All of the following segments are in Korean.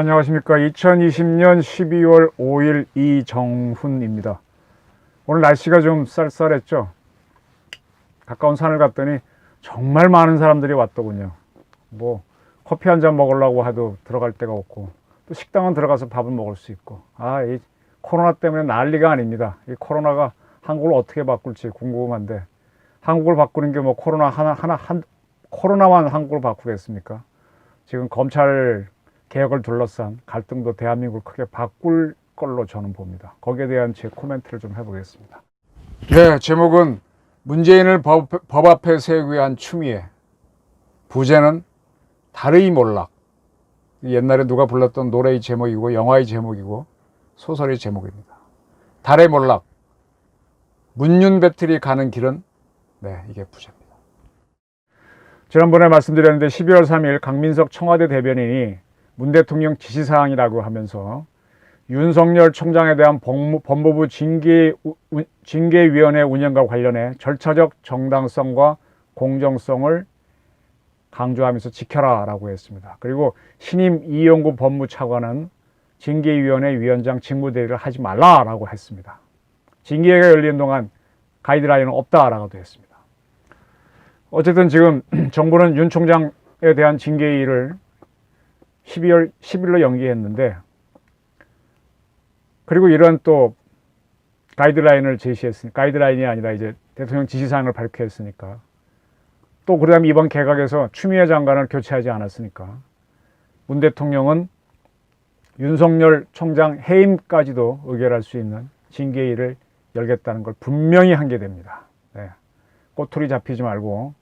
안녕하십니까. 2020년 12월 5일 이정훈입니다. 오늘 날씨가 좀 쌀쌀했죠. 가까운 산을 갔더니 정말 많은 사람들이 왔더군요. 뭐 커피 한 잔 먹으려고 해도 들어갈 데가 없고, 또 식당은 들어가서 밥을 먹을 수 있고, 이 코로나 때문에 난리가 아닙니다. 이 코로나가 한국을 어떻게 바꿀지 궁금한데, 한국을 바꾸는 게 뭐 코로나만 한국을 바꾸겠습니까? 지금 검찰 개혁을 둘러싼 갈등도 대한민국을 크게 바꿀 걸로 저는 봅니다. 거기에 대한 제 코멘트를 좀 해보겠습니다. 네, 제목은 문재인을 법 앞에 세우기 위한 추미애, 부제는 달의 몰락. 옛날에 누가 불렀던 노래의 제목이고 영화의 제목이고 소설의 제목입니다. 달의 몰락, 문윤 배틀이 가는 길은, 이게 부제입니다. 지난번에 말씀드렸는데 12월 3일 강민석 청와대 대변인이 문 대통령 지시사항이라고 하면서 윤석열 총장에 대한 법무부 징계위원회 운영과 관련해 절차적 정당성과 공정성을 강조하면서 지켜라 라고 했습니다. 그리고 신임 이용구 법무차관은 징계위원회 위원장 직무대리를 하지 말라라고 했습니다. 징계가 열리는 동안 가이드라인은 없다라고도 했습니다. 어쨌든 지금 정부는 윤 총장에 대한 징계위를 12월 10일로 연기했는데, 그리고 이런 또 가이드라인을 제시했으니까, 가이드라인이 아니라 이제 대통령 지시사항을 발표했으니까, 또 그 다음에 이번 개각에서 추미애 장관을 교체하지 않았으니까 문 대통령은 윤석열 총장 해임까지도 의결할 수 있는 징계위를 열겠다는 걸 분명히 한 게 됩니다. 꼬투리 잡히지 말고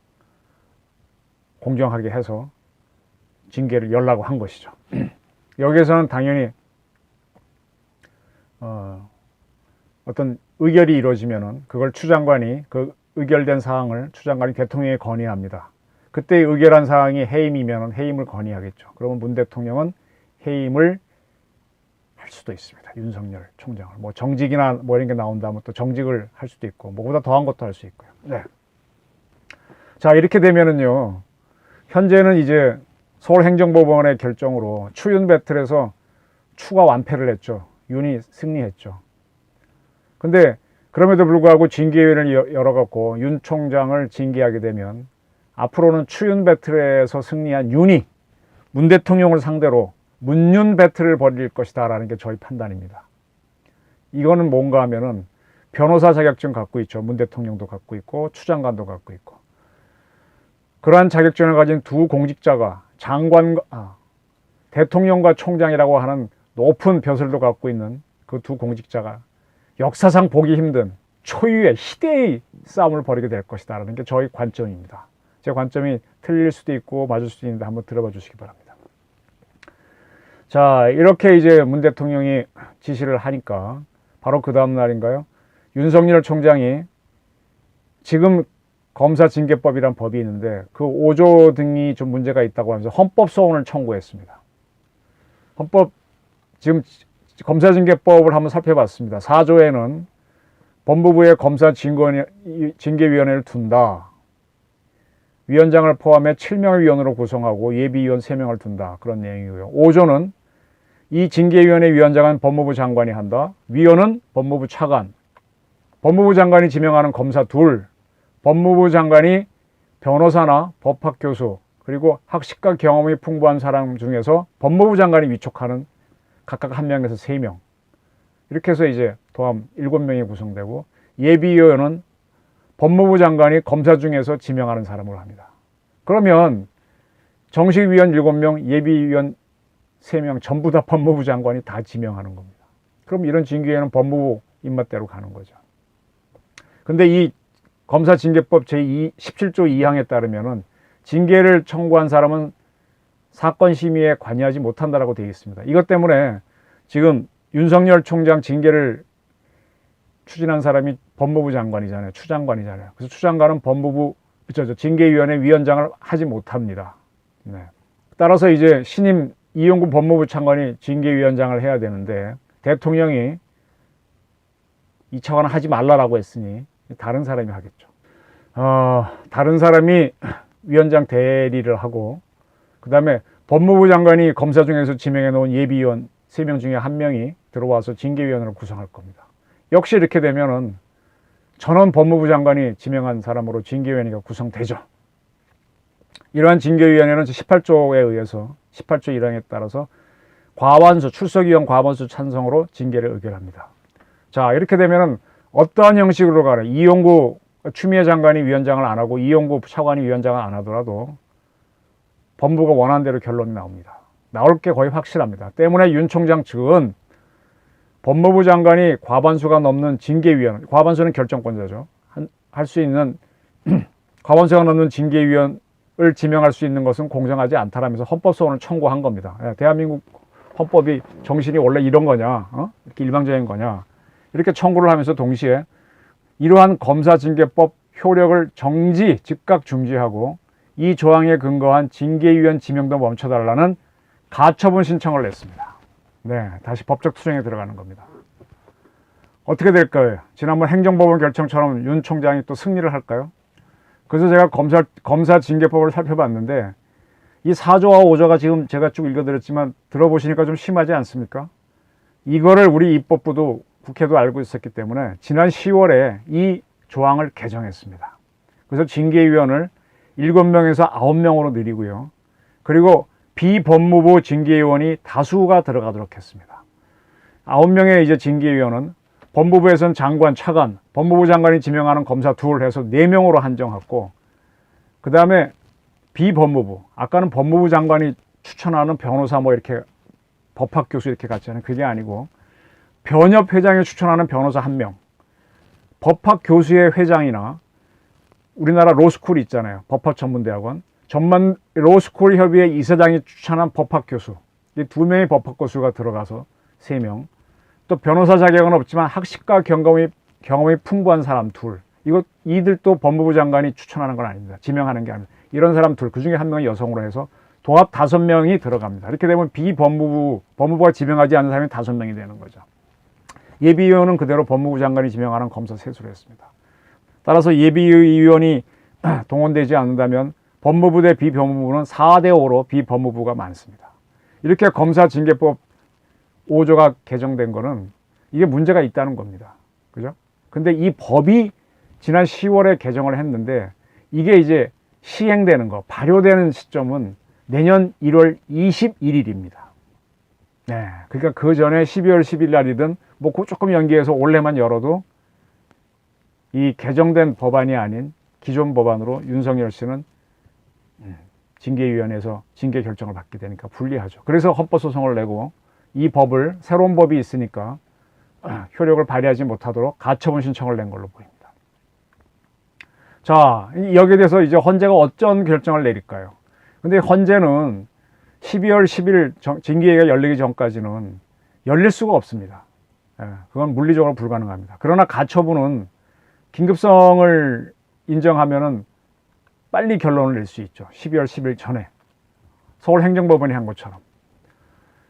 공정하게 해서 징계를 열라고 한 것이죠. 여기에서는 당연히 어떤 의결이 이루어지면은 그걸 그 의결된 사항을 추 장관이 대통령에 건의합니다. 그때 의결한 사항이 해임이면 해임을 건의하겠죠. 그러면 문 대통령은 해임을 할 수도 있습니다. 윤석열 총장을 뭐 정직이나 뭐 이런 게 나온다면 또 정직을 할 수도 있고, 뭐보다 더한 것도 할 수 있고요. 자, 이렇게 되면은요, 현재는 이제 서울행정법원의 결정으로 추윤 배틀에서 추가 완패를 했죠. 윤이 승리했죠. 근데 그럼에도 불구하고 징계위를 열어갖고 윤 총장을 징계하게 되면 앞으로는 추윤 배틀에서 승리한 윤이 문 대통령을 상대로 문윤 배틀을 벌일 것이다 라는 게 저희 판단입니다. 이거는 뭔가 하면은 변호사 자격증 갖고 있죠. 문 대통령도 갖고 있고 추 장관도 갖고 있고, 그러한 자격증을 가진 두 공직자가 대통령과 총장이라고 하는 높은 벼슬도 갖고 있는 그 두 공직자가 역사상 보기 힘든 초유의 희대의 싸움을 벌이게 될 것이다 라는 게 저희 관점입니다. 제 관점이 틀릴 수도 있고 맞을 수도 있는데 한번 들어봐 주시기 바랍니다. 자, 이렇게 이제 문 대통령이 지시를 하니까 바로 그 다음 날인가요? 윤석열 총장이 지금 검사징계법이란 법이 있는데 그 5조 등이 좀 문제가 있다고 하면서 헌법 소원을 청구했습니다. 지금 검사징계법을 한번 살펴봤습니다. 4조에는 법무부의 검사징계위원회를 둔다. 위원장을 포함해 7명을 위원으로 구성하고 예비위원 3명을 둔다. 그런 내용이고요. 5조는 이 징계위원회 위원장은 법무부 장관이 한다. 위원은 법무부 차관. 법무부 장관이 지명하는 검사 둘. 법무부 장관이 변호사나 법학 교수, 그리고 학식과 경험이 풍부한 사람 중에서 법무부 장관이 위촉하는 각각 1명에서 3명. 이렇게 해서 이제 도합 7명이 구성되고, 예비위원은 법무부 장관이 검사 중에서 지명하는 사람으로 합니다. 그러면 정식 위원 7명, 예비위원 3명 전부 다 법무부 장관이 다 지명하는 겁니다. 그럼 이런 징계위원회는 법무부 입맛대로 가는 거죠. 근데 이 검사징계법 제17조 2항에 따르면은 징계를 청구한 사람은 사건 심의에 관여하지 못한다라고 되어 있습니다. 이것 때문에 지금 윤석열 총장 징계를 추진한 사람이 법무부 장관이잖아요. 추 장관이잖아요. 그래서 추 장관은 징계위원회 위원장을 하지 못합니다. 따라서 이제 신임 이용구 법무부 차관이 징계위원장을 해야 되는데 대통령이 이 차관을 하지 말라라고 했으니 다른 사람이 하겠죠. 다른 사람이 위원장 대리를 하고, 그 다음에 법무부 장관이 검사 중에서 지명해 놓은 예비위원 3명 중에 1명이 들어와서 징계위원회를 구성할 겁니다. 역시 이렇게 되면은 전원 법무부 장관이 지명한 사람으로 징계위원회가 구성되죠. 이러한 징계위원회는 18조에 의해서 18조 1항에 따라서 과반수, 출석위원 과반수 찬성으로 징계를 의결합니다. 자, 이렇게 되면은 어떠한 형식으로 가라. 이용구 추미애 장관이 위원장을 안 하고 이용구 차관이 위원장을 안 하더라도 법무부가 원하는 대로 결론이 나옵니다. 나올 게 거의 확실합니다. 때문에 윤 총장 측은 법무부 장관이 과반수가 넘는 징계위원, 과반수는 결정권자죠. 할 수 있는 과반수가 넘는 징계위원을 지명할 수 있는 것은 공정하지 않다라면서 헌법소원을 청구한 겁니다. 대한민국 헌법이 정신이 원래 이런 거냐, 이렇게 일방적인 거냐, 이렇게 청구를 하면서 동시에 이러한 검사징계법 효력을 즉각 중지하고 이 조항에 근거한 징계위원 지명도 멈춰달라는 가처분 신청을 냈습니다. 네, 다시 법적 투쟁에 들어가는 겁니다. 어떻게 될까요? 지난번 행정법원 결정처럼 윤 총장이 또 승리를 할까요? 그래서 제가 검사징계법을 살펴봤는데 이 4조와 5조가 지금 제가 쭉 읽어드렸지만 들어보시니까 좀 심하지 않습니까? 이거를 우리 입법부도 국회도 알고 있었기 때문에 지난 10월에 이 조항을 개정했습니다. 그래서 징계위원을 7명에서 9명으로 늘리고요. 그리고 비법무부 징계위원이 다수가 들어가도록 했습니다. 9명의 이제 징계위원은 법무부에서는 장관, 차관, 법무부 장관이 지명하는 검사 둘 해서 4명으로 한정했고, 그 다음에 비법무부, 아까는 법무부 장관이 추천하는 변호사 뭐 이렇게 법학 교수 이렇게 갔잖아요. 그게 아니고 변협 회장이 추천하는 변호사 1명, 법학 교수의 회장이나 우리나라 로스쿨 있잖아요. 법학전문대학원. 전문 로스쿨 협의회 이사장이 추천한 법학 교수. 이 2명의 법학 교수가 들어가서 3명. 또 변호사 자격은 없지만 학식과 경험이 풍부한 사람 2. 이들도 법무부 장관이 추천하는 건 아닙니다. 지명하는 게 아닙니다. 이런 사람 2. 그 중에 1명이 여성으로 해서 도합 5명이 들어갑니다. 이렇게 되면 법무부가 지명하지 않는 사람이 5명이 되는 거죠. 예비위원은 그대로 법무부 장관이 지명하는 검사 셋으로 했습니다. 따라서 예비위원이 동원되지 않는다면 법무부 대 비법무부는 4대 5로 비법무부가 많습니다. 이렇게 검사징계법 5조가 개정된 거는 이게 문제가 있다는 겁니다. 그죠? 근데 이 법이 지난 10월에 개정을 했는데 이게 이제 시행되는 거, 발효되는 시점은 내년 1월 21일입니다. 네, 그러니까 그 전에 12월 10일 날이든 뭐 조금 연기해서 올해만 열어도 이 개정된 법안이 아닌 기존 법안으로 윤석열 씨는 징계위원회에서 징계 결정을 받게 되니까 불리하죠. 그래서 헌법소송을 내고 이 법을 새로운 법이 있으니까 효력을 발휘하지 못하도록 가처분 신청을 낸 걸로 보입니다. 자, 여기에 대해서 이제 헌재가 어떤 결정을 내릴까요? 근데 헌재는 12월 10일 징계위가 열리기 전까지는 열릴 수가 없습니다. 그건 물리적으로 불가능합니다. 그러나 가처분은 긴급성을 인정하면은 빨리 결론을 낼 수 있죠. 12월 10일 전에 서울행정법원이 한 것처럼.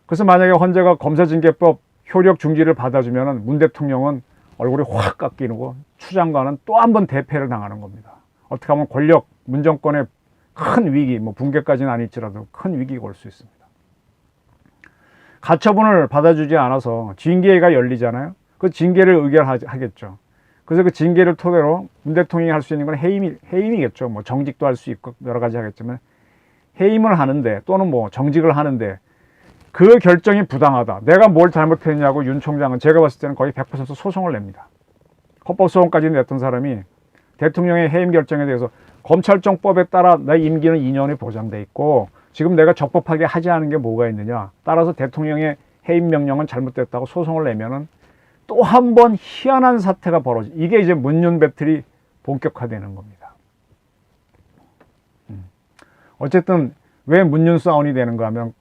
그래서 만약에 헌재가 검사징계법 효력 중지를 받아주면은 문 대통령은 얼굴이 확 깎이고 추 장관은 또 한 번 대패를 당하는 겁니다. 어떻게 하면 문 정권의 큰 위기, 뭐 붕괴까지는 아닐지라도 큰 위기가 올 수 있습니다. 가처분을 받아주지 않아서 징계가 열리잖아요. 그 징계를 의결하겠죠. 그래서 그 징계를 토대로 문 대통령이 할 수 있는 건 해임이겠죠. 뭐 정직도 할 수 있고 여러 가지 하겠지만 해임을 하는데 또는 뭐 정직을 하는데 그 결정이 부당하다. 내가 뭘 잘못했냐고 윤 총장은 제가 봤을 때는 거의 100% 소송을 냅니다. 헌법소송까지 냈던 사람이 대통령의 해임 결정에 대해서 검찰청법에 따라 내 임기는 2년이 보장돼 있고 지금 내가 적법하게 하지 않은 게 뭐가 있느냐. 따라서 대통령의 해임 명령은 잘못됐다고 소송을 내면은 또 한 번 희한한 사태가 벌어지. 이게 이제 문윤 배틀이 본격화되는 겁니다. 어쨌든 왜 문윤 싸움이 되는가 하면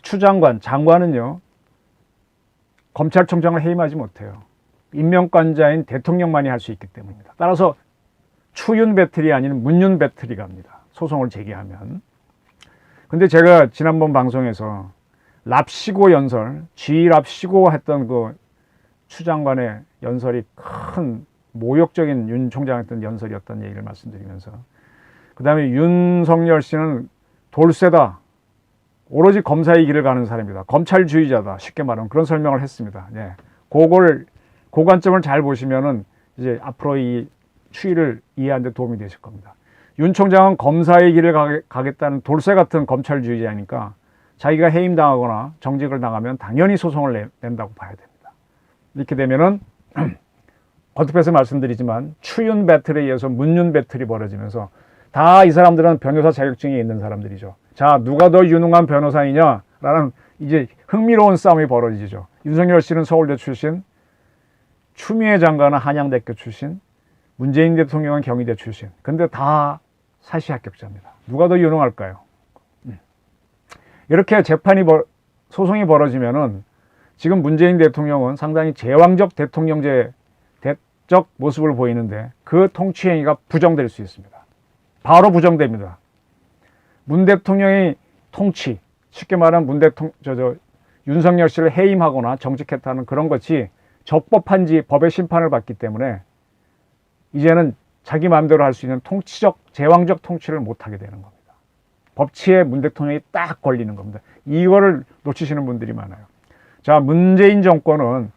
추 장관은요 검찰총장을 해임하지 못해요. 임명권자인 대통령만이 할 수 있기 때문입니다. 따라서 추윤 배틀이 아닌 문윤 배틀이 갑니다. 소송을 제기하면. 근데 제가 지난번 방송에서 랍시고 연설, G랍시고 했던 그 추 장관의 연설이 큰 모욕적인 윤 총장 했던 연설이었던 얘기를 말씀드리면서 그 다음에 윤석열 씨는 돌쇠다, 오로지 검사의 길을 가는 사람이다. 검찰주의자다. 쉽게 말하면 그런 설명을 했습니다. 예. 그걸 그 관점을 잘 보시면은 이제 앞으로 이 추이를 이해하는 데 도움이 되실 겁니다. 윤 총장은 검사의 길을 가겠다는 돌쇠 같은 검찰주의자니까 자기가 해임당하거나 정직을 당하면 당연히 소송을 낸다고 봐야 됩니다. 이렇게 되면은 거듭해서 말씀드리지만 추윤 배틀에 의해서 문윤 배틀이 벌어지면서 다 이 사람들은 변호사 자격증이 있는 사람들이죠. 자, 누가 더 유능한 변호사이냐라는 이제 흥미로운 싸움이 벌어지죠. 윤석열 씨는 서울대 출신, 추미애 장관은 한양대교 출신, 문재인 대통령은 경희대 출신. 근데 다 사시 합격자입니다. 누가 더 유능할까요? 이렇게 소송이 벌어지면은 지금 문재인 대통령은 상당히 제왕적 대통령제적 모습을 보이는데 그 통치행위가 부정될 수 있습니다. 바로 부정됩니다. 문 대통령의 통치, 쉽게 말하면 윤석열 씨를 해임하거나 정직했다는 그런 것이 적법한지 법의 심판을 받기 때문에 이제는 자기 마음대로 할 수 있는 제왕적 통치를 못하게 되는 겁니다. 법치에 문 대통령이 딱 걸리는 겁니다. 이거를 놓치시는 분들이 많아요. 자, 문재인 정권은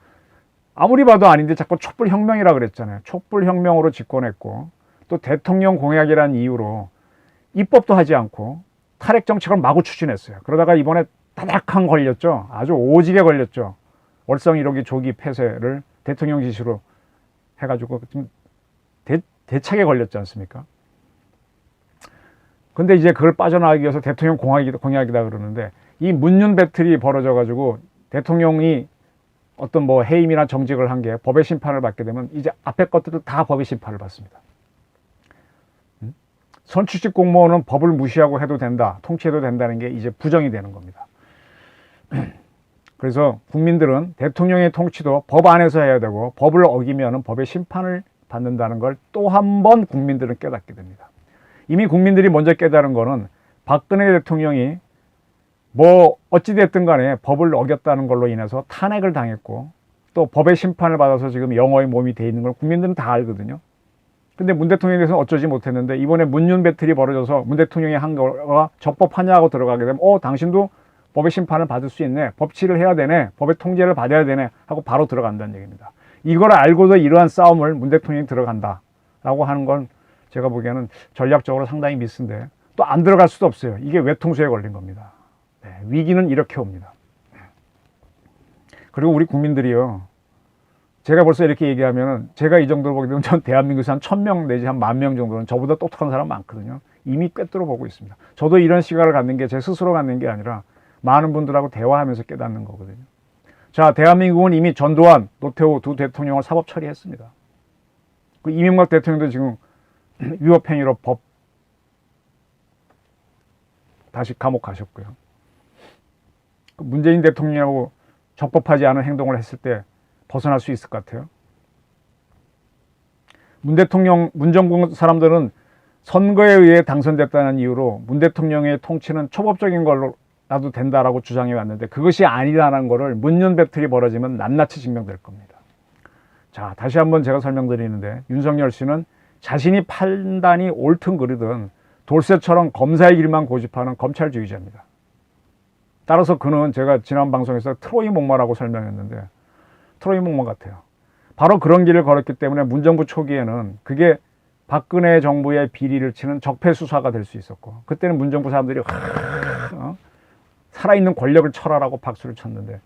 아무리 봐도 아닌데 자꾸 촛불혁명이라 그랬잖아요. 촛불혁명으로 집권했고 또 대통령 공약이라는 이유로 입법도 하지 않고 탈핵 정책을 마구 추진했어요. 그러다가 이번에 따닥한 걸렸죠. 아주 오지게 걸렸죠. 월성 1호기 조기 폐쇄를 대통령 지시로 해가지고 좀 대차게 걸렸지 않습니까? 근데 이제 그걸 빠져나가기 위해서 대통령 공약이다 그러는데 이 문윤 배틀이 벌어져가지고 대통령이 어떤 뭐 해임이나 정직을 한 게 법의 심판을 받게 되면 이제 앞에 것들도 다 법의 심판을 받습니다. 선출직 공무원은 법을 무시하고 해도 된다, 통치해도 된다는 게 이제 부정이 되는 겁니다. 그래서 국민들은 대통령의 통치도 법 안에서 해야 되고 법을 어기면 법의 심판을 받는다는 걸 또 한 번 국민들은 깨닫게 됩니다. 이미 국민들이 먼저 깨달은 거는 박근혜 대통령이 뭐 어찌됐든 간에 법을 어겼다는 걸로 인해서 탄핵을 당했고 또 법의 심판을 받아서 지금 영어의 몸이 돼 있는 걸 국민들은 다 알거든요. 근데 문 대통령에 대해서는 어쩌지 못했는데 이번에 문윤 배틀이 벌어져서 문 대통령이 한 거가 적법하냐고 들어가게 되면 당신도 법의 심판을 받을 수 있네, 법치를 해야 되네, 법의 통제를 받아야 되네 하고 바로 들어간다는 얘기입니다. 이걸 알고도 이러한 싸움을 문 대통령이 들어간다라고 하는 건 제가 보기에는 전략적으로 상당히 미스인데 또 안 들어갈 수도 없어요. 이게 외통수에 걸린 겁니다. 네, 위기는 이렇게 옵니다. 그리고 우리 국민들이요, 제가 벌써 이렇게 얘기하면은 제가 이 정도로 보게 되면 전 대한민국에서 한 1000명 내지 한 10,000명 정도는 저보다 똑똑한 사람 많거든요. 이미 꿰뚫어 보고 있습니다. 저도 이런 시각을 갖는 게 제 스스로 갖는 게 아니라 많은 분들하고 대화하면서 깨닫는 거거든요. 자, 대한민국은 이미 전두환, 노태우 두 대통령을 사법 처리했습니다. 그 이명박 대통령도 지금 위법행위로 다시 감옥 가셨고요. 그 문재인 대통령하고 적법하지 않은 행동을 했을 때 벗어날 수 있을 것 같아요. 문 정부 사람들은 선거에 의해 당선됐다는 이유로 문 대통령의 통치는 초법적인 걸로라도 된다라고 주장해 왔는데 그것이 아니라는 것을 문윤 배틀이 벌어지면 낱낱이 증명될 겁니다. 자, 다시 한번 제가 설명드리는데 윤석열 씨는 자신이 판단이 옳든 그르든 돌쇠처럼 검사의 길만 고집하는 검찰주의자입니다. 따라서 그는 제가 지난 방송에서 트로이 목마라고 설명했는데 트로이 목마 같아요. 바로 그런 길을 걸었기 때문에 문정부 초기에는 그게 박근혜 정부의 비리를 치는 적폐 수사가 될 수 있었고 그때는 문정부 사람들이 살아있는 권력을 철하라고 박수를 쳤는데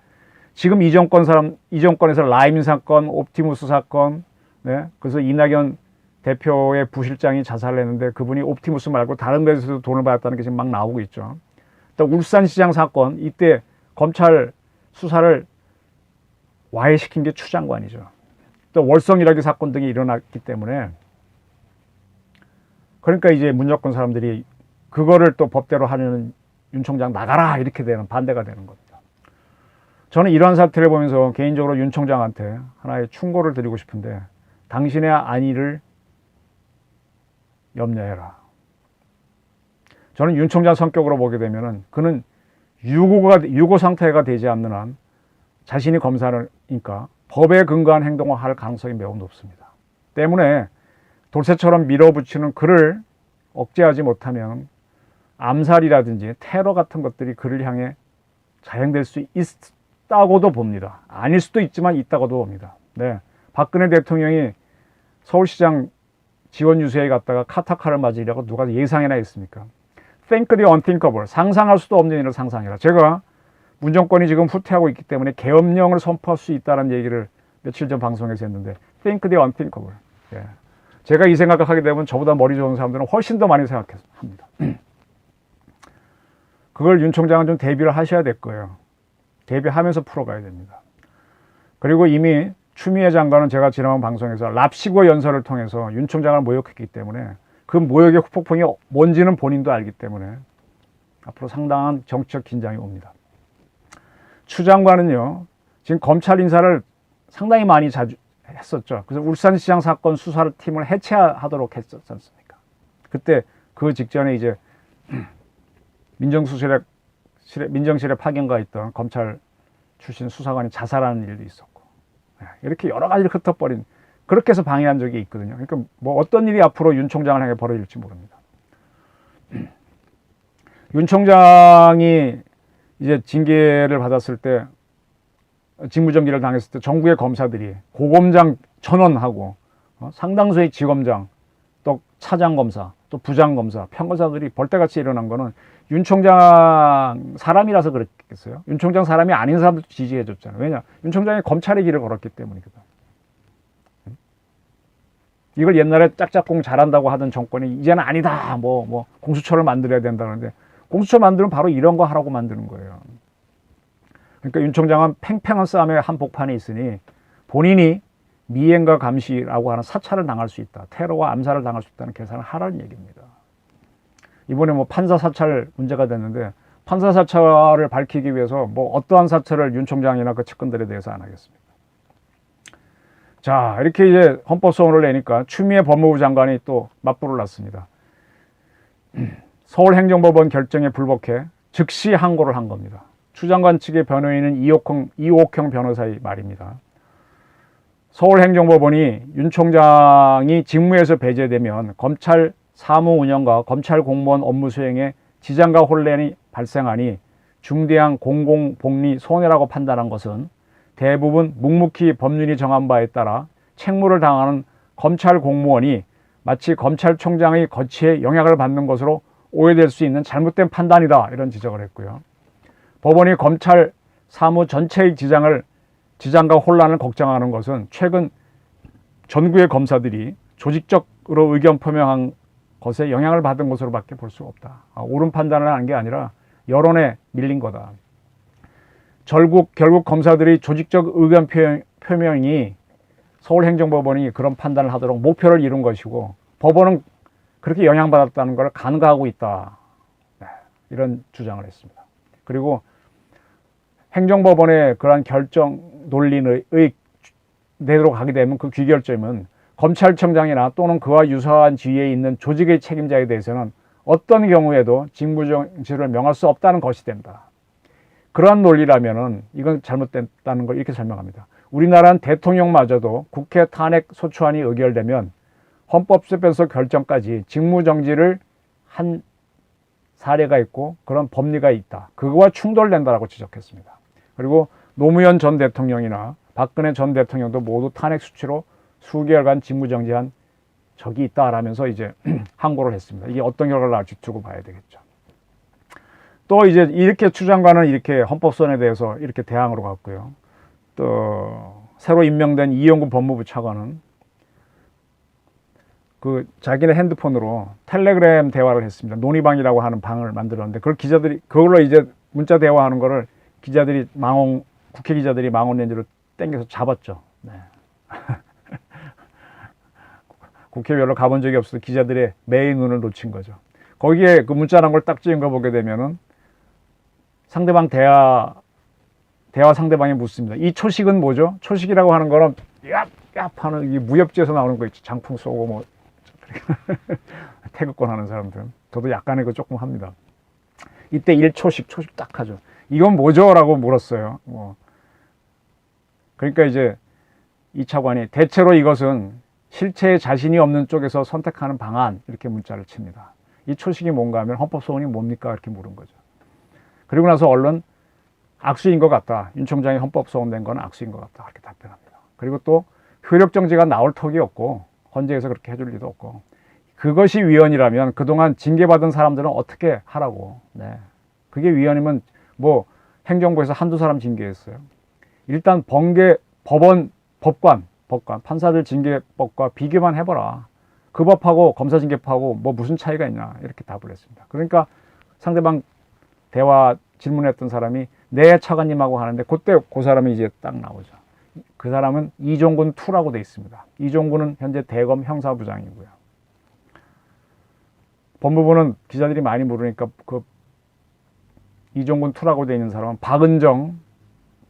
지금 이 정권에서 라임 사건, 옵티무스 사건, 네? 그래서 이낙연 대표의 부실장이 자살을 했는데 그분이 옵티무스 말고 다른 데서도 돈을 받았다는 게 지금 막 나오고 있죠. 또 울산시장 사건, 이때 검찰 수사를 와해시킨 게 추 장관이죠. 또 월성 1호기 사건 등이 일어났기 때문에 그러니까 이제 문정권 사람들이 그거를 또 법대로 하려는 윤 총장 나가라 이렇게 되는 반대가 되는 겁니다. 저는 이러한 사태를 보면서 개인적으로 윤 총장한테 하나의 충고를 드리고 싶은데 당신의 안위를 염려해라. 저는 윤 총장 성격으로 보게 되면은 그는 유고 상태가 되지 않는 한 자신이 검사니까 법에 근거한 행동을 할 가능성이 매우 높습니다. 때문에 돌쇠처럼 밀어붙이는 그를 억제하지 못하면 암살이라든지 테러 같은 것들이 그를 향해 자행될 수 있다고도 봅니다. 아닐 수도 있지만 있다고도 봅니다. 네, 박근혜 대통령이 서울시장 지원 유세에 갔다가 카타카를 맞으려고 누가 예상이나 했습니까? Think the unthinkable. 상상할 수도 없는 일을 상상해라. 제가 문정권이 지금 후퇴하고 있기 때문에 계엄령을 선포할 수 있다는 얘기를 며칠 전 방송에서 했는데 Think the unthinkable. 예. 제가 이 생각을 하게 되면 저보다 머리 좋은 사람들은 훨씬 더 많이 생각합니다. 그걸 윤 총장은 좀 대비를 하셔야 될 거예요. 대비하면서 풀어가야 됩니다. 그리고 이미 추미애 장관은 제가 지난 방송에서 랍시고 연설을 통해서 윤 총장을 모욕했기 때문에 그 모욕의 후폭풍이 뭔지는 본인도 알기 때문에 앞으로 상당한 정치적 긴장이 옵니다. 추 장관은요, 지금 검찰 인사를 상당히 많이 자주 했었죠. 그래서 울산시장 사건 수사팀을 해체하도록 했었지 않습니까? 그때 그 직전에 이제 민정실에 파견가 있던 검찰 출신 수사관이 자살하는 일도 있었고, 이렇게 여러 가지를 흩어버린, 그렇게 해서 방해한 적이 있거든요. 그러니까 뭐 어떤 일이 앞으로 윤 총장을 향해 벌어질지 모릅니다. 윤 총장이 이제 징계를 받았을 때, 직무정지를 당했을 때 전국의 검사들이 고검장 전원하고 상당수의 지검장, 또 차장검사, 또 부장검사, 평검사들이 벌떼같이 일어난 거는 윤 총장 사람이라서 그랬겠어요? 윤 총장 사람이 아닌 사람도 지지해 줬잖아요. 왜냐? 윤 총장이 검찰의 길을 걸었기 때문이거든. 이걸 옛날에 짝짝꿍 잘한다고 하던 정권이 이제는 아니다. 뭐 공수처를 만들어야 된다 그러는데, 공수처 만들면 바로 이런 거 하라고 만드는 거예요. 그러니까 윤 총장은 팽팽한 싸움의 한복판에 있으니 본인이 미행과 감시라고 하는 사찰을 당할 수 있다. 테러와 암살을 당할 수 있다는 계산을 하라는 얘기입니다. 이번에 뭐 판사 사찰 문제가 됐는데, 판사 사찰을 밝히기 위해서 뭐 어떠한 사찰을 윤 총장이나 그 측근들에 대해서 안 하겠습니까? 자, 이렇게 이제 헌법소원을 내니까 추미애 법무부 장관이 또 맞불을 놨습니다. 서울행정법원 결정에 불복해 즉시 항고를 한 겁니다. 추 장관 측의 변호인은 이옥형 변호사의 말입니다. 서울행정법원이 윤 총장이 직무에서 배제되면 검찰 사무 운영과 검찰 공무원 업무 수행에 지장과 혼란이 발생하니 중대한 공공복리 손해라고 판단한 것은 대부분 묵묵히 법률이 정한 바에 따라 책무를 다하는 검찰 공무원이 마치 검찰총장의 거취에 영향을 받는 것으로 오해될 수 있는 잘못된 판단이다, 이런 지적을 했고요. 법원이 검찰 사무 전체의 지장과 혼란을 걱정하는 것은 최근 전국의 검사들이 조직적으로 의견 표명한 것에 영향을 받은 것으로밖에 볼 수가 없다. 옳은 판단을 한 게 아니라 여론에 밀린 거다. 결국 검사들이 조직적 의견 표명이 서울행정법원이 그런 판단을 하도록 목표를 이룬 것이고, 법원은 그렇게 영향받았다는 걸 간과하고 있다. 이런 주장을 했습니다. 그리고 행정법원의 그러한 결정 논리의 내로 가게 되면 그 귀결점은 검찰청장이나 또는 그와 유사한 지위에 있는 조직의 책임자에 대해서는 어떤 경우에도 직무정지를 명할 수 없다는 것이 된다. 그러한 논리라면은 이건 잘못됐다는 걸 이렇게 설명합니다. 우리나라는 대통령마저도 국회 탄핵 소추안이 의결되면 헌법재판소 결정까지 직무정지를 한 사례가 있고 그런 법리가 있다. 그거와 충돌된다라고 지적했습니다. 그리고 노무현 전 대통령이나 박근혜 전 대통령도 모두 탄핵 수치로 수개월간 직무정지한 적이 있다라면서 이제 항고를 했습니다. 이게 어떤 결과를 낳을지 두고 봐야 되겠죠. 또 이제 이렇게 추 장관은 이렇게 헌법소원에 대해서 이렇게 대항으로 갔고요. 또 새로 임명된 이용구 법무부 차관은 그 자기네 핸드폰으로 텔레그램 대화를 했습니다. 논의방이라고 하는 방을 만들었는데 그걸로 이제 문자 대화하는 거를 국회 기자들이 망원 렌즈로 땡겨서 잡았죠. 네. 국회 별로 가본 적이 없어서 기자들의 매의 눈을 놓친 거죠. 거기에 그 문자란 걸 딱 찍은 거 보게 되면은 상대방 대화 상대방이 묻습니다. 이 초식은 뭐죠? 초식이라고 하는 거는 얍얍 하는 이 무협지에서 나오는 거 있죠. 장풍 쏘고 뭐 태극권 하는 사람들은. 저도 약간의 거 조금 합니다. 이때 1초식 딱 하죠. 이건 뭐죠? 라고 물었어요. 그러니까 이제 이 차관이 대체로 이것은 실체에 자신이 없는 쪽에서 선택하는 방안, 이렇게 문자를 칩니다. 이 초식이 뭔가 하면 헌법 소원이 뭡니까? 이렇게 물은 거죠. 그리고 나서 언론 악수인 것 같다. 윤 총장이 헌법 소원된 건 악수인 것 같다. 이렇게 답변합니다. 그리고 또 효력 정지가 나올 턱이 없고 헌재에서 그렇게 해줄 리도 없고 그것이 위헌이라면 그동안 징계받은 사람들은 어떻게 하라고. 네. 그게 위헌이면 뭐 행정부에서 한두 사람 징계했어요. 일단 법관, 판사들 징계법과 비교만 해봐라. 그 법하고 검사 징계법하고 뭐 무슨 차이가 있냐 이렇게 답을 했습니다. 그러니까 상대방 대화 질문했던 사람이 네 차관님하고 하는데 그때 그 사람이 이제 딱 나오죠. 그 사람은 이종군 2라고 돼 있습니다. 이종군은 현재 대검 형사부장이고요. 법무부는 기자들이 많이 물으니까 그 이종군 2라고 돼 있는 사람은 박은정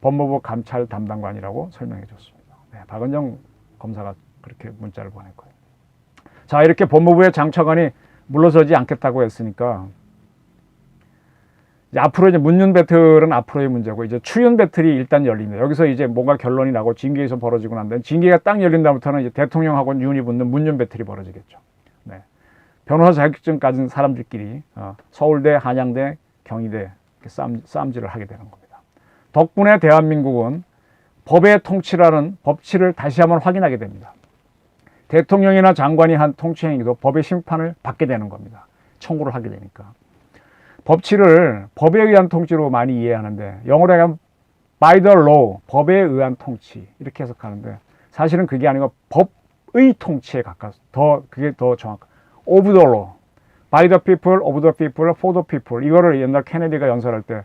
법무부 감찰 담당관이라고 설명해 줬습니다. 네, 박은정 검사가 그렇게 문자를 보냈고요. 자, 이렇게 법무부의 장차관이 물러서지 않겠다고 했으니까 이제 앞으로 이제 문윤 배틀은 앞으로의 문제고 이제 추윤 배틀이 일단 열립니다. 여기서 이제 뭔가 결론이 나고 징계에서 벌어지고 난 다음에 징계가 딱 열린 다음부터는 이제 대통령하고 윤이 붙는 문윤 배틀이 벌어지겠죠. 네. 변호사 자격증 가진 사람들끼리 서울대, 한양대, 경희대 이렇게 싸움질을 하게 되는 겁니다. 덕분에 대한민국은 법의 통치라는 법치를 다시 한번 확인하게 됩니다. 대통령이나 장관이 한 통치행위도 법의 심판을 받게 되는 겁니다. 청구를 하게 되니까. 법치를 법에 의한 통치로 많이 이해하는데 영어로 하면 by the law, 법에 의한 통치 이렇게 해석하는데 사실은 그게 아니고 법의 통치에 가까워서 그게 더 정확한 of the law, by the people, of the people, for the people 이거를 옛날 케네디가 연설할 때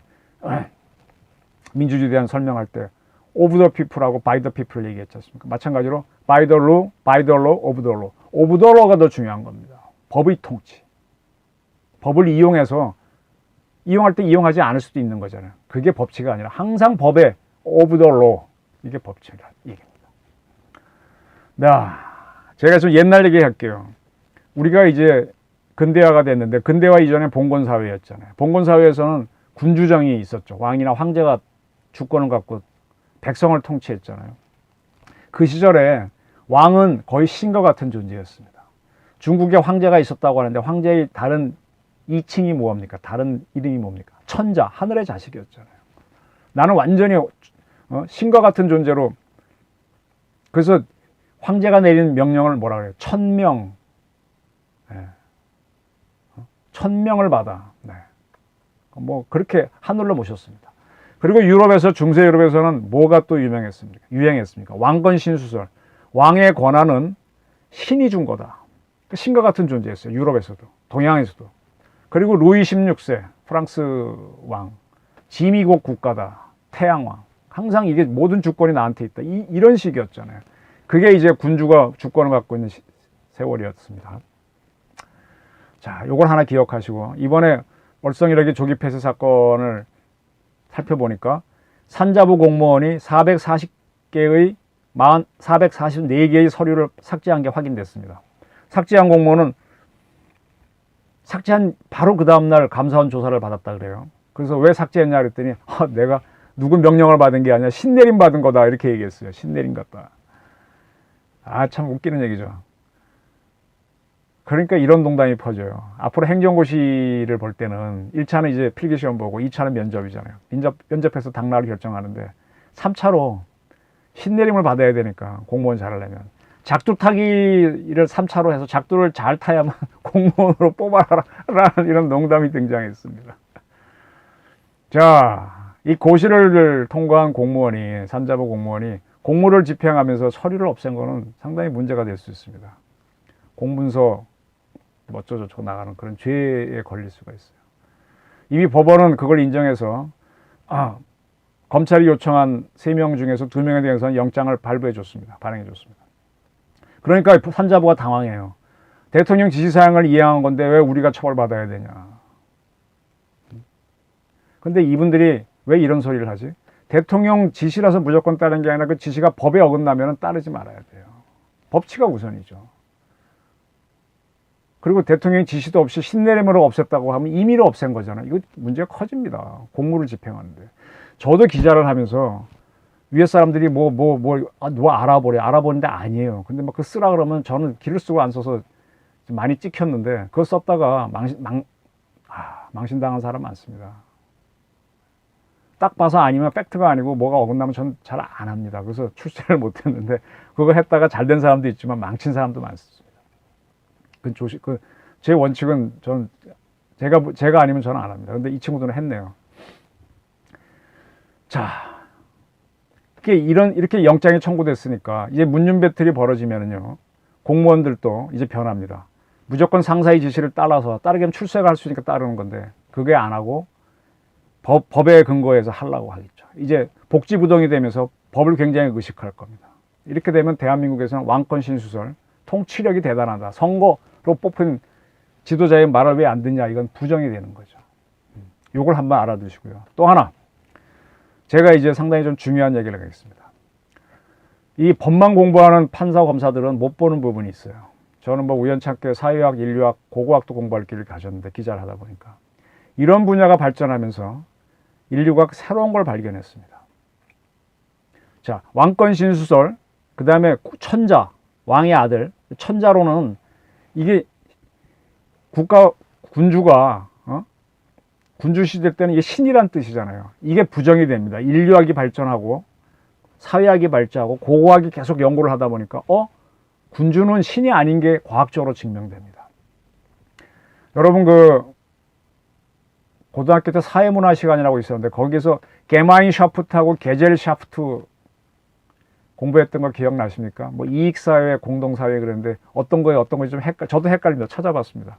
민주주의에 대한 설명할 때 of the people하고 by the people 얘기했지 않습니까? 마찬가지로 by the law, of the law. of the law가 더 중요한 겁니다. 법의 통치. 법을 이용할 때 이용하지 않을 수도 있는 거잖아요. 그게 법치가 아니라 항상 법에 of the law. 이게 법치라 얘기입니다. 네, 제가 좀 옛날 얘기 할게요. 우리가 이제 근대화가 됐는데 근대화 이전에 봉건사회였잖아요. 봉건사회에서는 군주정이 있었죠. 왕이나 황제가 주권을 갖고 백성을 통치했잖아요. 그 시절에 왕은 거의 신과 같은 존재였습니다. 중국에 황제가 있었다고 하는데 황제의 다른 이칭이 뭡니까? 다른 이름이 뭡니까? 천자, 하늘의 자식이었잖아요. 나는 완전히 신과 같은 존재로 그래서 황제가 내린 명령을 뭐라 그래요? 천명. 네. 천명을 받아. 네. 뭐 그렇게 하늘로 모셨습니다. 그리고 유럽에서 중세 유럽에서는 뭐가 또 유행했습니까? 왕권 신수설. 왕의 권한은 신이 준 거다. 신과 같은 존재였어요. 유럽에서도, 동양에서도. 그리고 루이 16세 프랑스 왕, 지미국 국가다, 태양왕. 항상 이게 모든 주권이 나한테 있다. 이런 식이었잖아요. 그게 이제 군주가 주권을 갖고 있는 세월이었습니다. 자, 요걸 하나 기억하시고 이번에 월성일학의 조기 폐쇄 사건을 살펴보니까 산자부 공무원이 444개의 서류를 삭제한 게 확인됐습니다. 삭제한 공무원은 삭제한 바로 그 다음날 감사원 조사를 받았다 그래요. 그래서 왜 삭제했냐 그랬더니 내가 누구 명령을 받은 게 아니라 신내림 받은 거다 이렇게 얘기했어요. 신내림 같다. 참 웃기는 얘기죠. 그러니까 이런 농담이 퍼져요. 앞으로 행정고시를 볼 때는 1차는 이제 필기시험 보고 2차는 면접이잖아요. 면접해서 당락을 결정하는데 3차로 신내림을 받아야 되니까 공무원 잘하려면 작두 타기를 3차로 해서 작두를 잘 타야만 공무원으로 뽑아라라는 이런 농담이 등장했습니다. 자, 이 고시를 통과한 공무원이 산자부 공무원이 공무를 집행하면서 서류를 없앤 거는 상당히 문제가 될 수 있습니다. 공문서 어쩌고저쩌고 나가는 그런 죄에 걸릴 수가 있어요. 이미 법원은 그걸 인정해서 검찰이 요청한 3명 중에서 2명에 대해서는 영장을 발부해 줬습니다. 발행해 줬습니다. 그러니까 산자부가 당황해요. 대통령 지시사항을 이행한 건데 왜 우리가 처벌받아야 되냐. 근데 이분들이 왜 이런 소리를 하지? 대통령 지시라서 무조건 따르는 게 아니라 그 지시가 법에 어긋나면 따르지 말아야 돼요. 법치가 우선이죠. 그리고 대통령이 지시도 없이 신내림으로 없앴다고 하면 임의로 없앤 거잖아요. 이거 문제가 커집니다. 공무를 집행하는데. 저도 기자를 하면서 위에 사람들이 뭐 알아보래. 알아보는데 아니에요. 근데 막 그 쓰라 그러면 저는 기를 쓰고 안 써서 많이 찍혔는데 그거 썼다가 망신당한 사람 많습니다. 딱 봐서 아니면 팩트가 아니고 뭐가 어긋나면 전 잘 안 합니다. 그래서 출세를 못 했는데 그거 했다가 잘 된 사람도 있지만 망친 사람도 많습니다. 제 원칙은 전 제가 아니면 저는 안 합니다. 근데 이 친구들은 했네요. 자, 이렇게 영장이 청구됐으니까 이제 문윤 배틀이 벌어지면은요, 공무원들도 이제 변합니다. 무조건 상사의 지시를 따르게 하면 출세가 할 수 있으니까 따르는 건데 그게 안 하고 법에 근거해서 하려고 하겠죠. 이제 복지부동이 되면서 법을 굉장히 의식할 겁니다. 이렇게 되면 대한민국에서는 왕권 신수설, 통치력이 대단하다. 선거로 뽑힌 지도자의 말을 왜 안 듣냐, 이건 부정이 되는 거죠. 이걸 한번 알아두시고요. 또 하나, 제가 이제 상당히 좀 중요한 얘기를 하겠습니다. 이 법만 공부하는 판사, 검사들은 못 보는 부분이 있어요. 저는 뭐 우연찮게 사회학, 인류학, 고고학도 공부할 길을 가졌는데, 기자를 하다 보니까 이런 분야가 발전하면서 인류가 새로운 걸 발견했습니다. 자, 왕권 신수설, 그 다음에 천자, 왕의 아들, 천자로는 이게 군주가 군주 시대 때는 이게 신이란 뜻이잖아요. 이게 부정이 됩니다. 인류학이 발전하고 사회학이 발전하고 고고학이 계속 연구를 하다 보니까 군주는 신이 아닌 게 과학적으로 증명됩니다. 여러분 고등학교 때 사회문화 시간이라고 있었는데 거기서 게마인샤프트하고 게젤샤프트 공부했던 거 기억나십니까? 뭐 이익사회, 공동사회 그랬는데 어떤 거에 좀 저도 헷갈립니다. 찾아봤습니다.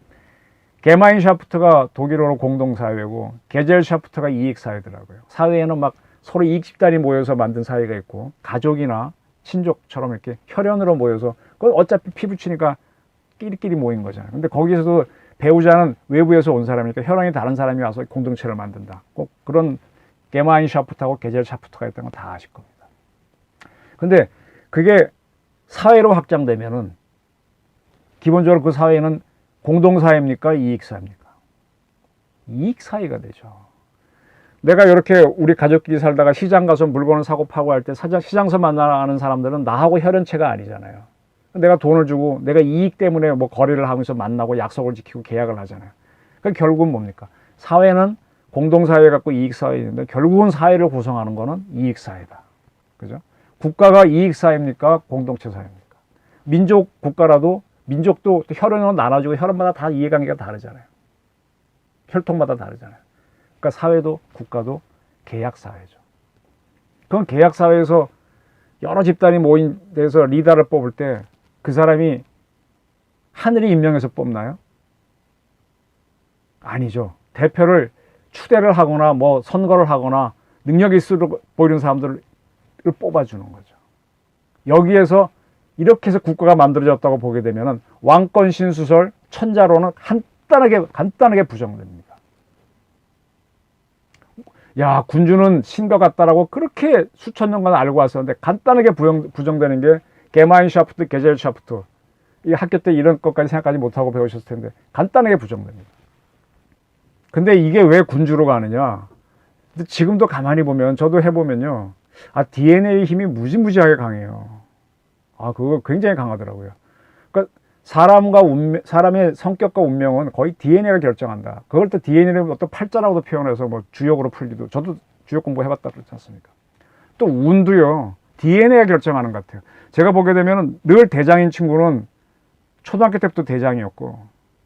게마인샤프트가 독일어로 공동사회고 게젤샤프트가 이익사회더라고요. 사회에는 막 서로 이익 집단이 모여서 만든 사회가 있고 가족이나 친족처럼 이렇게 혈연으로 모여서 그건 어차피 피부치니까 끼리끼리 모인 거잖아요. 근데 거기서도 배우자는 외부에서 온 사람이니까 혈연이 다른 사람이 와서 공동체를 만든다. 꼭 그런 게마인샤프트하고 게젤샤프트가 있다는 건 다 아실 겁니다. 근데 그게 사회로 확장되면은 기본적으로 그 사회는 공동사회입니까? 이익사회입니까? 이익사회가 되죠. 내가 이렇게 우리 가족끼리 살다가 시장 가서 물건을 사고 파고 할 때 시장에서 만나는 사람들은 나하고 혈연체가 아니잖아요. 내가 돈을 주고 내가 이익 때문에 뭐 거래를 하면서 만나고 약속을 지키고 계약을 하잖아요. 그러니까 결국은 뭡니까? 사회는 공동사회 갖고 이익사회인데 결국은 사회를 구성하는 거는 이익사회다. 그죠? 국가가 이익사회입니까? 공동체사회입니까? 민족 국가라도 민족도 혈연으로 나눠지고 혈연마다 다 이해관계가 다르잖아요. 혈통마다 다르잖아요. 그러니까 사회도 국가도 계약사회죠. 그건 계약사회에서 여러 집단이 모인 데서 리더를 뽑을 때 그 사람이 하늘이 임명해서 뽑나요? 아니죠. 대표를 추대를 하거나 뭐 선거를 하거나 능력이 있어 보이는 사람들을 뽑아주는 거죠. 여기에서 이렇게 해서 국가가 만들어졌다고 보게 되면 왕권 신수설 천자로는 간단하게 부정됩니다. 야, 군주는 신과 같다라고 그렇게 수천 년간 알고 왔었는데 간단하게 부정되는 게 게마인샤프트, 게젤샤프트. 이 학교 때 이런 것까지 생각하지 못하고 배우셨을 텐데 간단하게 부정됩니다. 근데 이게 왜 군주로 가느냐? 근데 지금도 가만히 보면 저도 해보면요. DNA 힘이 무지무지하게 강해요. 그거 굉장히 강하더라고요. 그러니까 사람의 성격과 운명은 거의 DNA가 결정한다. 그걸 또 DNA를 어떤 팔자라고도 표현해서 뭐 주역으로 풀기도, 저도 주역 공부해봤다 그렇지 않습니까? 또 운도요, DNA가 결정하는 것 같아요. 제가 보게 되면 늘 대장인 친구는 초등학교 때부터 대장이었고,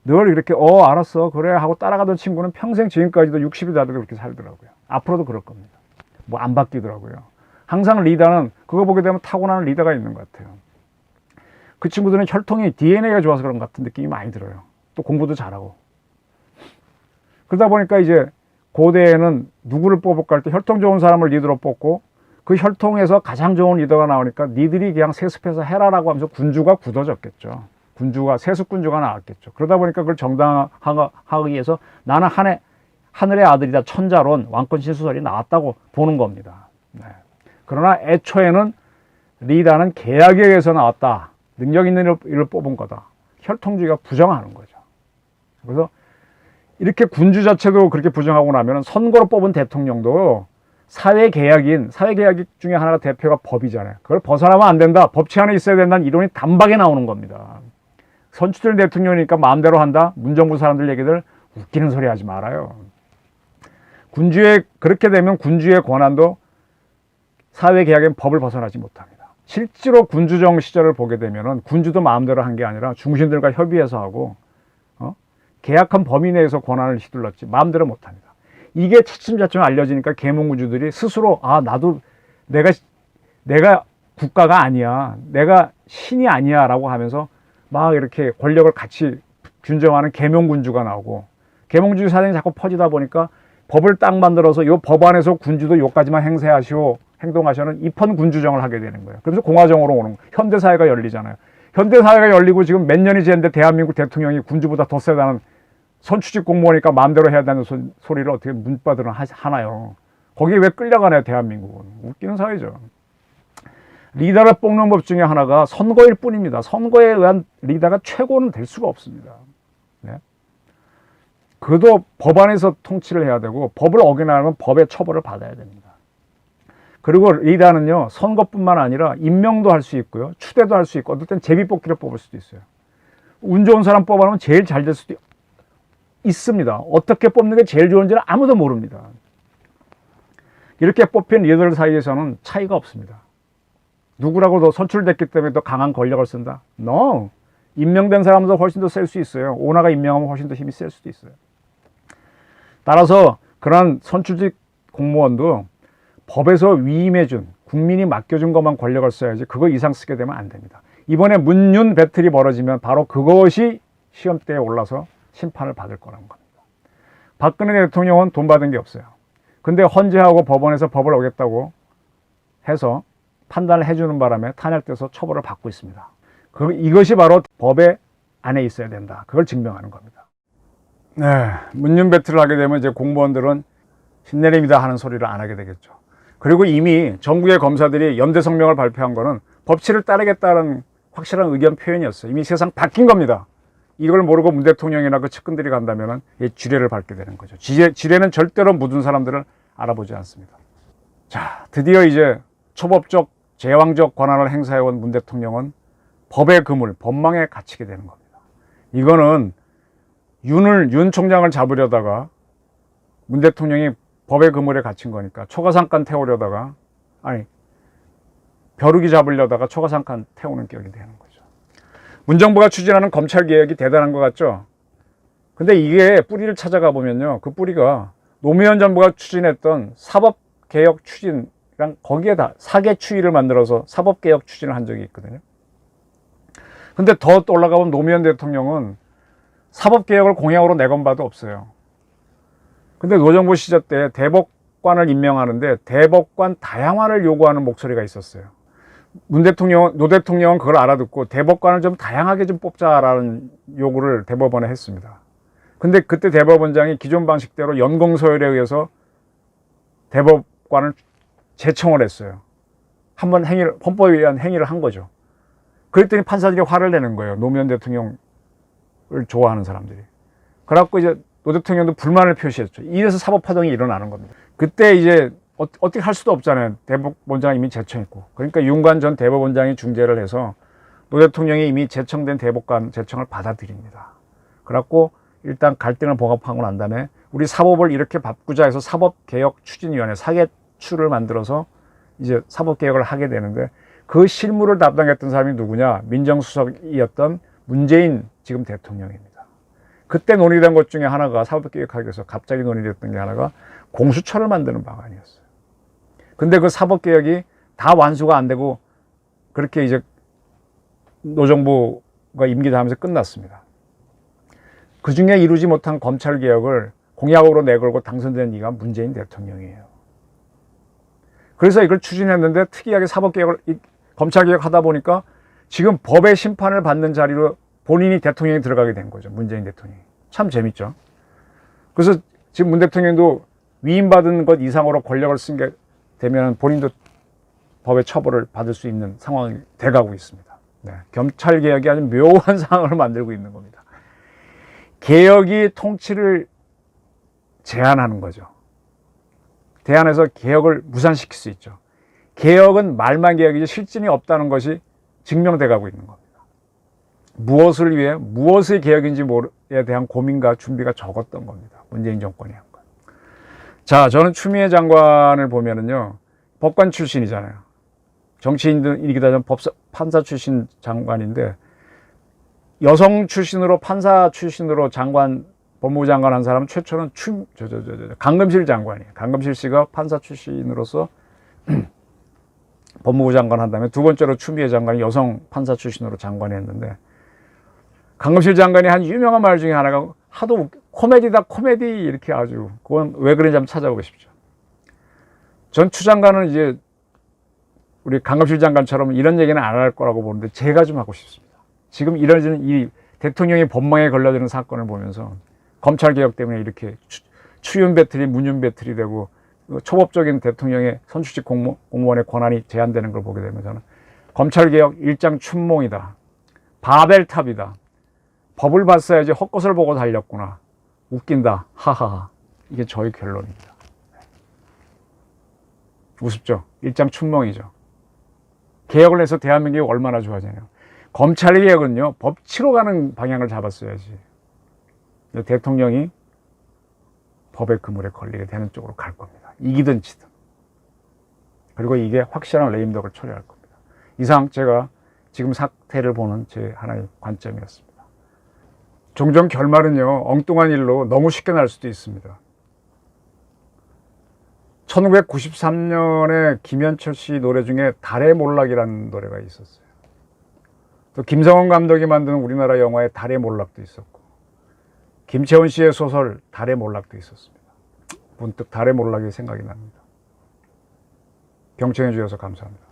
늘 이렇게 알았어 그래 하고 따라가던 친구는 평생 지금까지도 60이 다들 그렇게 살더라고요. 앞으로도 그럴 겁니다. 뭐 안 바뀌더라고요. 항상 리더는 그거 보게 되면 타고나는 리더가 있는 것 같아요. 그 친구들은 혈통이 DNA가 좋아서 그런 것 같은 느낌이 많이 들어요. 또 공부도 잘하고. 그러다 보니까 이제 고대에는 누구를 뽑을까 할 때 혈통 좋은 사람을 리더로 뽑고 그 혈통에서 가장 좋은 리더가 나오니까 니들이 그냥 세습해서 해라라고 하면서 군주가 굳어졌겠죠. 세습군주가 나왔겠죠. 그러다 보니까 그걸 정당화하기 위해서 나는 하늘의 아들이다, 천자론, 왕권 신수설이 나왔다고 보는 겁니다. 네. 그러나 애초에는 리더는 계약에 의해서 나왔다. 능력 있는 일을 뽑은 거다. 혈통주의가 부정하는 거죠. 그래서 이렇게 군주 자체도 그렇게 부정하고 나면 선거로 뽑은 대통령도 사회계약 중에 하나가 대표가 법이잖아요. 그걸 벗어나면 안 된다. 법치 안에 있어야 된다는 이론이 단박에 나오는 겁니다. 선출된 대통령이니까 마음대로 한다? 문정부 사람들 얘기들 웃기는 소리 하지 말아요. 그렇게 되면 군주의 권한도 사회계약엔 법을 벗어나지 못합니다. 실제로 군주정 시절을 보게 되면 군주도 마음대로 한 게 아니라 중신들과 협의해서 하고 계약한 범위 내에서 권한을 휘둘렀지 마음대로 못합니다. 이게 차츰차츰 알려지니까 계몽군주들이 스스로 나도 내가 국가가 아니야, 내가 신이 아니야 라고 하면서 막 이렇게 권력을 같이 균정하는 계몽군주가 나오고, 계몽주의 사상이 자꾸 퍼지다 보니까 법을 딱 만들어서 이 법 안에서 군주도 요까지만 행동하시오는 입헌군주정을 하게 되는 거예요. 그래서 공화정으로 오는 거예요. 현대사회가 열리잖아요. 현대사회가 열리고 지금 몇 년이 지났는데 대한민국 대통령이 군주보다 더 세다는, 선출직 공무원이니까 마음대로 해야 되는 소리를 어떻게 문바들은 하나요. 거기에 왜 끌려가나요, 대한민국은. 웃기는 사회죠. 리더를 뽑는 법 중에 하나가 선거일 뿐입니다. 선거에 의한 리더가 최고는 될 수가 없습니다. 네? 그도 법안에서 통치를 해야 되고, 법을 어기나면 법의 처벌을 받아야 됩니다. 그리고 리더는요, 선거뿐만 아니라 임명도 할 수 있고요, 추대도 할 수 있고, 어떨 땐 제비뽑기를 뽑을 수도 있어요. 운 좋은 사람 뽑아놓으면 제일 잘 될 수도 있습니다. 어떻게 뽑는 게 제일 좋은지는 아무도 모릅니다. 이렇게 뽑힌 리더들 사이에서는 차이가 없습니다. 누구라고 더 선출됐기 때문에 더 강한 권력을 쓴다? No. 임명된 사람도 훨씬 더 셀 수 있어요. 오나가 임명하면 훨씬 더 힘이 셀 수도 있어요. 따라서 그런 선출직 공무원도 법에서 위임해준, 국민이 맡겨준 것만 권력을 써야지 그거 이상 쓰게 되면 안 됩니다. 이번에 문윤 배틀이 벌어지면 바로 그것이 시험대에 올라서 심판을 받을 거라는 겁니다. 박근혜 대통령은 돈 받은 게 없어요. 근데 헌재하고 법원에서 법을 어겼다고 해서 판단을 해주는 바람에 탄핵돼서 처벌을 받고 있습니다. 이것이 바로 법의 안에 있어야 된다. 그걸 증명하는 겁니다. 네, 문윤 배틀을 하게 되면 이제 공무원들은 신내림이다 하는 소리를 안 하게 되겠죠. 그리고 이미 전국의 검사들이 연대 성명을 발표한 거는 법치를 따르겠다는 확실한 의견 표현이었어요. 이미 세상 바뀐 겁니다. 이걸 모르고 문 대통령이나 그 측근들이 간다면 지뢰를 밟게 되는 거죠. 지뢰는 절대로 묻은 사람들을 알아보지 않습니다. 자, 드디어 이제 초법적 제왕적 권한을 행사해온 문 대통령은 법의 그물, 법망에 갇히게 되는 겁니다. 이거는 윤 총장을 잡으려다가 문 대통령이 법의 그물에 갇힌 거니까 초가상간 태우려다가, 벼룩이 잡으려다가 초가상간 태우는 격이 되는 거죠. 문정부가 추진하는 검찰개혁이 대단한 것 같죠? 근데 이게 뿌리를 찾아가 보면요, 그 뿌리가 노무현 정부가 추진했던 사법개혁 추진이랑 거기에다 사개추위를 만들어서 사법개혁 추진을 한 적이 있거든요. 근데 더 올라가면 노무현 대통령은 사법개혁을 공약으로 내건 바도 없어요. 근데 노정부 시절 때 대법관을 임명하는데 대법관 다양화를 요구하는 목소리가 있었어요. 노 대통령은 그걸 알아듣고 대법관을 좀 다양하게 좀 뽑자라는 요구를 대법원에 했습니다. 근데 그때 대법원장이 기존 방식대로 연공서열에 의해서 대법관을 제청을 했어요. 한번 헌법에 의한 행위를 한 거죠. 그랬더니 판사들이 화를 내는 거예요. 노무현 대통령을 좋아하는 사람들이. 그래갖고 이제 노 대통령도 불만을 표시했죠. 이래서 사법파동이 일어나는 겁니다. 그때 이제 어떻게 할 수도 없잖아요. 대법원장이 이미 제청했고. 그러니까 윤관 전 대법원장이 중재를 해서 노 대통령이 이미 제청된 대법관 제청을 받아들입니다. 그래갖고 일단 갈등을 봉합하고 난 다음에 우리 사법을 이렇게 바꾸자 해서 사법개혁추진위원회 사개추를 만들어서 이제 사법개혁을 하게 되는데, 그 실무를 담당했던 사람이 누구냐? 민정수석이었던 문재인 지금 대통령입니다. 그때 논의된 것 중에 하나가, 사법개혁하기 위해서 갑자기 논의됐던 게 하나가 공수처를 만드는 방안이었어요. 근데 그 사법개혁이 다 완수가 안 되고 그렇게 이제 노정부가 임기다 하면서 끝났습니다. 그 중에 이루지 못한 검찰개혁을 공약으로 내걸고 당선된 이가 문재인 대통령이에요. 그래서 이걸 추진했는데 특이하게 검찰개혁 하다 보니까 지금 법의 심판을 받는 자리로 본인이 대통령이 들어가게 된 거죠. 문재인 대통령이. 참 재밌죠. 그래서 지금 문 대통령도 위임받은 것 이상으로 권력을 쓴 게 되면 본인도 법의 처벌을 받을 수 있는 상황이 돼가고 있습니다. 네, 검찰개혁이 아주 묘한 상황을 만들고 있는 겁니다. 개혁이 통치를 제한하는 거죠. 대안해서 개혁을 무산시킬 수 있죠. 개혁은 말만 개혁이지 실진이 없다는 것이 증명돼 가고 있는 겁니다. 무엇을 위해 무엇의 개혁인지에 대한 고민과 준비가 적었던 겁니다. 문재인 정권이 한 건. 자, 저는 추미애 장관을 보면은요, 법관 출신이잖아요. 정치인이기도 하지만 판사 출신 장관인데, 여성 출신으로 판사 출신으로 법무부 장관 한 사람은 최초는 강금실 장관이에요. 강금실 씨가 판사 출신으로서 법무부 장관 한 다음에 두 번째로 추미애 장관이 여성 판사 출신으로 장관을 했는데, 강금실 장관이 한 유명한 말 중에 하나가 하도 코미디다 코미디 이렇게 아주, 그건 왜 그런지 한번 찾아보십시오. 전 추 장관은 이제 우리 강금실 장관처럼 이런 얘기는 안 할 거라고 보는데 제가 좀 하고 싶습니다. 지금 이뤄지는 이 대통령의 법망에 걸려드는 사건을 보면서 검찰개혁 때문에 이렇게 추윤 배틀이 문윤 배틀이 되고 초법적인 대통령의 선출직 공무원의 권한이 제한되는 걸 보게 되면 저는 검찰개혁 일장 춘몽이다. 바벨탑이다. 법을 봤어야지 헛것을 보고 달렸구나. 웃긴다. 하하하. 이게 저의 결론입니다. 우습죠? 일장 춘몽이죠. 개혁을 해서 대한민국이 얼마나 좋아지냐요. 검찰개혁은요, 법치로 가는 방향을 잡았어야지. 대통령이 법의 그물에 걸리게 되는 쪽으로 갈 겁니다. 이기든 지든. 그리고 이게 확실한 레임덕을 처리할 겁니다. 이상 제가 지금 사태를 보는 제 하나의 관점이었습니다. 종종 결말은요, 엉뚱한 일로 너무 쉽게 날 수도 있습니다. 1993년에 김현철 씨 노래 중에 달의 몰락이라는 노래가 있었어요. 또 김성원 감독이 만든 우리나라 영화의 달의 몰락도 있었고, 김채원 씨의 소설 달의 몰락도 있었습니다. 문득 달의 몰락이 생각이 납니다. 경청해 주셔서 감사합니다.